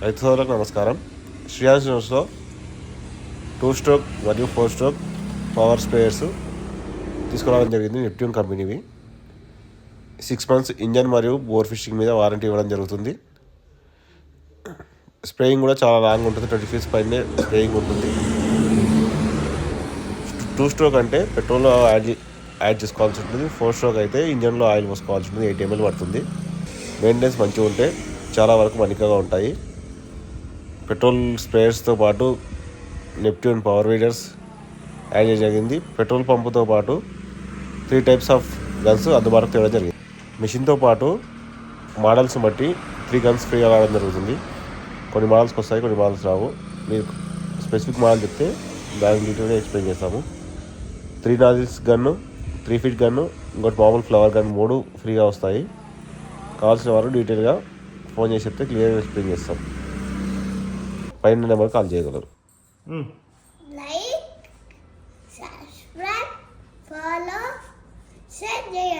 రైతు సోదరులకు నమస్కారం. శ్రీయాన్స్ న్యూస్లో 2 స్ట్రోక్ మరియు 4 స్ట్రోక్ పవర్ స్ప్రేయర్స్ తీసుకురావడం జరిగింది. నెప్ట్యూన్ కంపెనీవి 6 months ఇంజన్ మరియు బోర్ ఫిషింగ్ మీద వారంటీ ఇవ్వడం జరుగుతుంది. స్ప్రేయింగ్ కూడా చాలా లాంగ్ ఉంటుంది, 20 feet పైనే స్ప్రేయింగ్ ఉంటుంది. 2 స్ట్రోక్ అంటే పెట్రోల్ యాడ్ చేసుకోవాల్సి ఉంటుంది. 4 స్ట్రోక్ అయితే ఇంజన్లో ఆయిల్ పోసుకోవాల్సి ఉంటుంది. 8 ml పడుతుంది. మెయింటెనెన్స్ మంచిగా ఉంటే చాలా వరకు మన్నికగా ఉంటాయి. పెట్రోల్ స్ప్రేయర్స్తో పాటు నెప్ట్యూన్ పవర్ వీడర్స్ యాడ్ చేయడం జరిగింది. పెట్రోల్ పంపుతో పాటు 3 types ఆఫ్ గన్స్ అందుబాటులో తేవడం జరిగింది. మిషన్తో పాటు మోడల్స్ బట్టి 3 guns ఫ్రీగా రావడం జరుగుతుంది. కొన్ని మోడల్స్కి వస్తాయి, కొన్ని మోడల్స్ రావు. మీరు స్పెసిఫిక్ మోడల్ చెప్తే దాని డీటెయిల్గా ఎక్స్ప్లెయిన్ చేస్తాము. 3 nozzles గన్ను, 3 feet గన్ను, ఇంకోటి మామూలు ఫ్లవర్ గన్ 3 ఫ్రీగా వస్తాయి. కావాల్సిన వారు డీటెయిల్గా ఫోన్ చేసి చెప్తే క్లియర్గా ఎక్స్ప్లెయిన్ చేస్తాం. పైన నెంబర్ కాల్ చేయగలరు. లైక్, సబ్స్క్రైబ్, ఫాలో, షేర్ చేయండి.